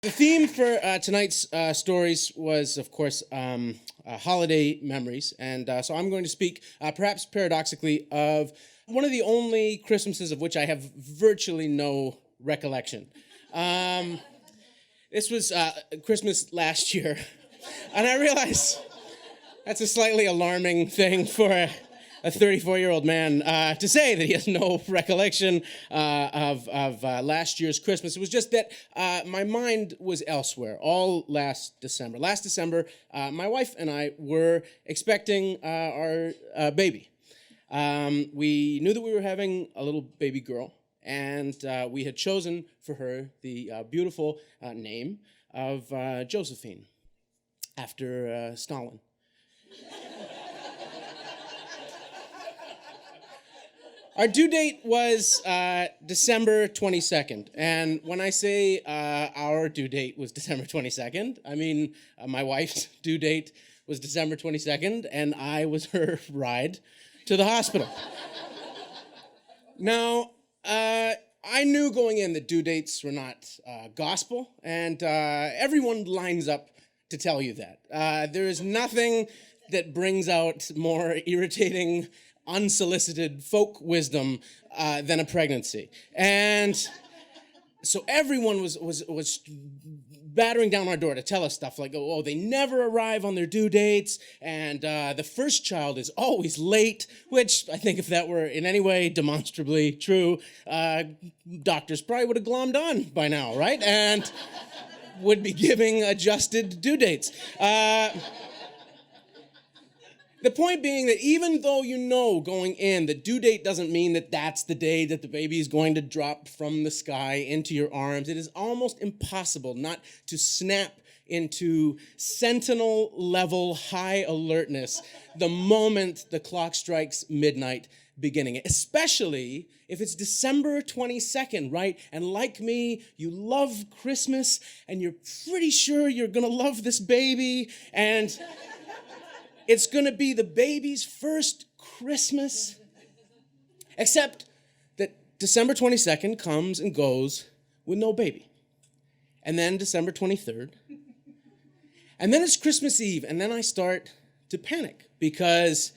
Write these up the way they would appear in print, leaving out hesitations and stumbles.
The theme for tonight's stories was, of course, holiday memories. And so I'm going to speak, perhaps paradoxically, of one of the only Christmases of which I have virtually no recollection. This was Christmas last year. And I realize that's a slightly alarming thing for a 34-year-old man to say that he has no recollection of last year's Christmas. It was just that my mind was elsewhere all last December. Last December, my wife and I were expecting our baby. We knew that we were having a little baby girl, and we had chosen for her the beautiful name of Josephine, after Stalin. Our due date was December 22nd, and when I say our due date was December 22nd, I mean my wife's due date was December 22nd, and I was her ride to the hospital. Now, I knew going in that due dates were not gospel, and everyone lines up to tell you that. There is nothing that brings out more irritating, unsolicited folk wisdom than a pregnancy. And so everyone was battering down our door to tell us stuff like, oh, they never arrive on their due dates, and the first child is always late, which I think if that were in any way demonstrably true, doctors probably would have glommed on by now, right? And would be giving adjusted due dates. The point being that even though you know going in, the due date doesn't mean that that's the day that the baby is going to drop from the sky into your arms. It is almost impossible not to snap into sentinel-level high alertness the moment the clock strikes midnight beginning, especially if it's December 22nd, right? And like me, you love Christmas, and you're pretty sure you're going to love this baby, and it's going to be the baby's first Christmas. Except that December 22nd comes and goes with no baby. And then December 23rd. And then it's Christmas Eve. And then I start to panic because,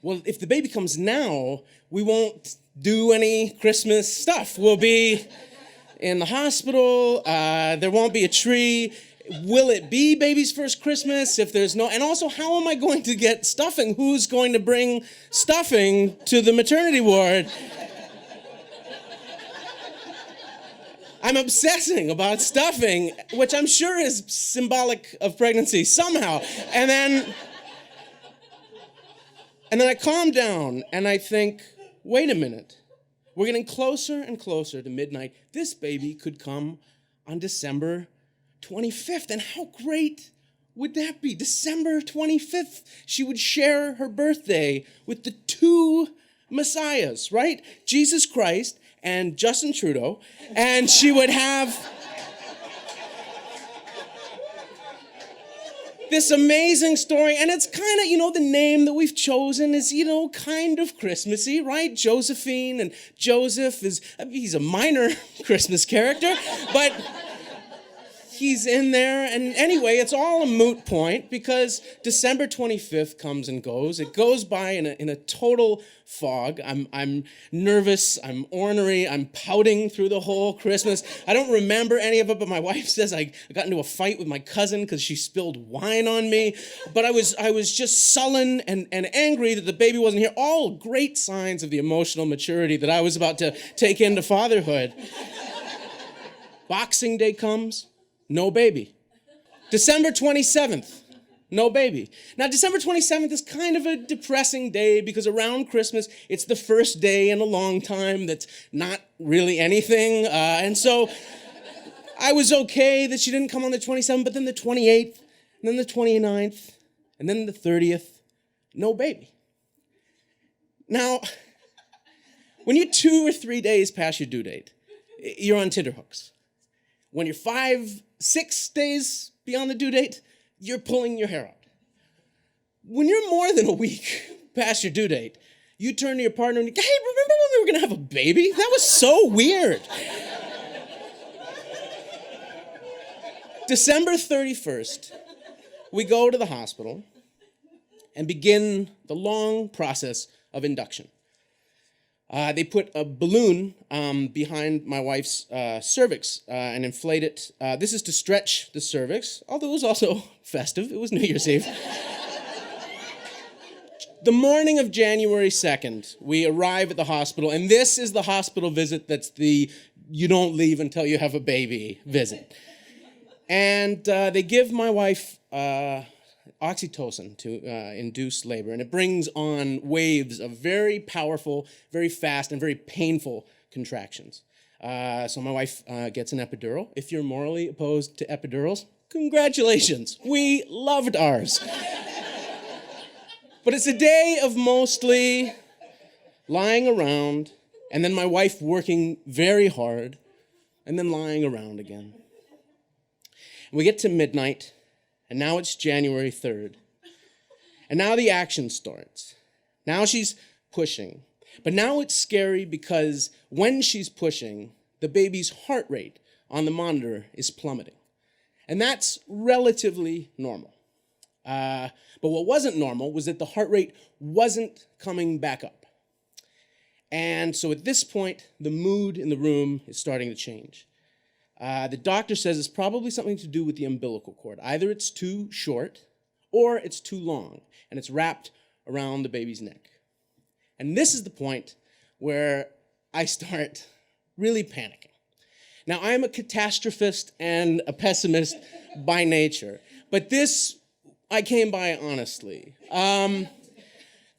well, if the baby comes now, we won't do any Christmas stuff. We'll be in the hospital. There won't be a tree. Will it be baby's first Christmas if there's no... And also, how am I going to get stuffing? Who's going to bring stuffing to the maternity ward? I'm obsessing about stuffing, which I'm sure is symbolic of pregnancy somehow. And then I calm down and I think, wait a minute. We're getting closer and closer to midnight. This baby could come on December 25th, and how great would that be? December 25th, she would share her birthday with the two messiahs, right? Jesus Christ and Justin Trudeau, and she would have this amazing story, and it's kind of, the name that we've chosen is, kind of Christmassy, right? Josephine, and Joseph he's a minor Christmas character, but he's in there, and anyway, it's all a moot point because December 25th comes and goes. It goes by in a total fog. I'm nervous, I'm ornery, I'm pouting through the whole Christmas. I don't remember any of it, but my wife says I got into a fight with my cousin because she spilled wine on me. But I was just sullen and angry that the baby wasn't here. All great signs of the emotional maturity that I was about to take into fatherhood. Boxing Day comes. No baby. December 27th, no baby. Now, December 27th is kind of a depressing day because around Christmas, it's the first day in a long time that's not really anything. And so I was okay that she didn't come on the 27th, but then the 28th, and then the 29th, and then the 30th, no baby. Now, when you're 2 or 3 days past your due date, you're on tenterhooks. When you're 5, 6 days beyond the due date, you're pulling your hair out. When you're more than a week past your due date, you turn to your partner and you go, hey, remember when we were going to have a baby? That was so weird. December 31st, we go to the hospital and begin the long process of induction. They put a balloon behind my wife's cervix and inflate it. This is to stretch the cervix, although it was also festive. It was New Year's Eve. The morning of January 2nd, we arrive at the hospital, and this is the hospital visit that's the you don't leave until you have a baby visit. And they give my wife oxytocin to induce labor, and it brings on waves of very powerful, very fast, and very painful contractions. So my wife gets an epidural. If you're morally opposed to epidurals, congratulations. We loved ours. But it's a day of mostly lying around, and then my wife working very hard, and then lying around again. We get to midnight, and now it's January 3rd. And now the action starts. Now she's pushing. But now it's scary because when she's pushing, the baby's heart rate on the monitor is plummeting. And that's relatively normal. But what wasn't normal was that the heart rate wasn't coming back up. And so at this point, the mood in the room is starting to change. The doctor says it's probably something to do with the umbilical cord. Either it's too short or it's too long, and it's wrapped around the baby's neck. And this is the point where I start really panicking. Now, I'm a catastrophist and a pessimist by nature, but this I came by honestly.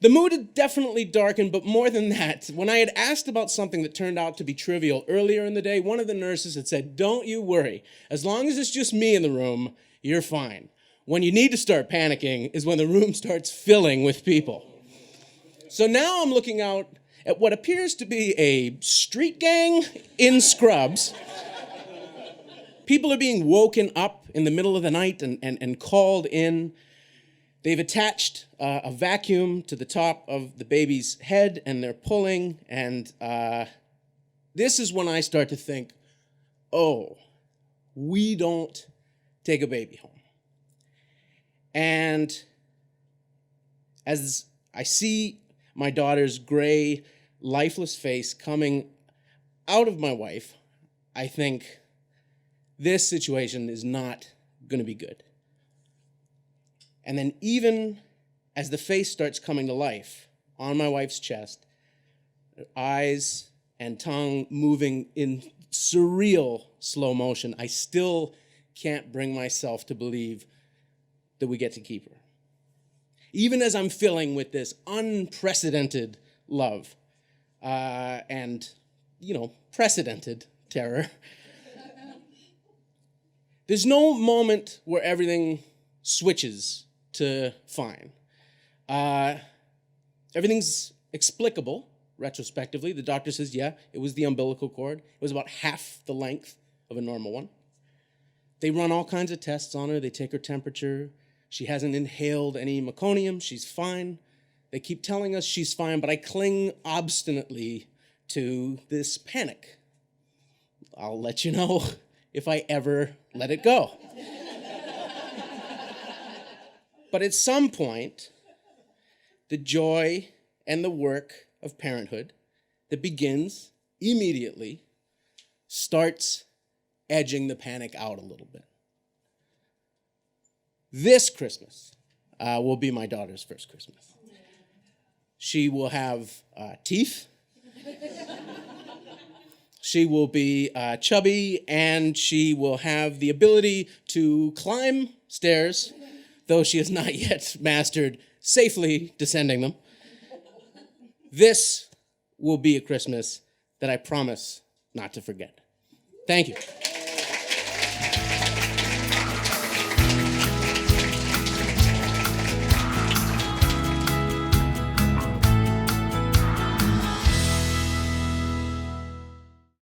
The mood had definitely darkened, but more than that, when I had asked about something that turned out to be trivial earlier in the day, one of the nurses had said, "Don't you worry. As long as it's just me in the room, you're fine. When you need to start panicking is when the room starts filling with people." So now I'm looking out at what appears to be a street gang in scrubs. People are being woken up in the middle of the night and called in. They've attached a vacuum to the top of the baby's head, and they're pulling, and this is when I start to think, oh, we don't take a baby home. And as I see my daughter's gray, lifeless face coming out of my wife, I think, this situation is not going to be good. And then even as the face starts coming to life on my wife's chest, her eyes and tongue moving in surreal slow motion, I still can't bring myself to believe that we get to keep her. Even as I'm filling with this unprecedented love and, precedented terror, there's no moment where everything switches to fine. Everything's explicable retrospectively. The doctor says, yeah, it was the umbilical cord. It was about half the length of a normal one. They run all kinds of tests on her. They take her temperature. She hasn't inhaled any meconium. She's fine. They keep telling us she's fine, but I cling obstinately to this panic. I'll let you know if I ever let it go. But at some point, the joy and the work of parenthood that begins immediately starts edging the panic out a little bit. This Christmas will be my daughter's first Christmas. She will have teeth. She will be chubby, and she will have the ability to climb stairs, though she has not yet mastered safely descending them. This will be a Christmas that I promise not to forget. Thank you.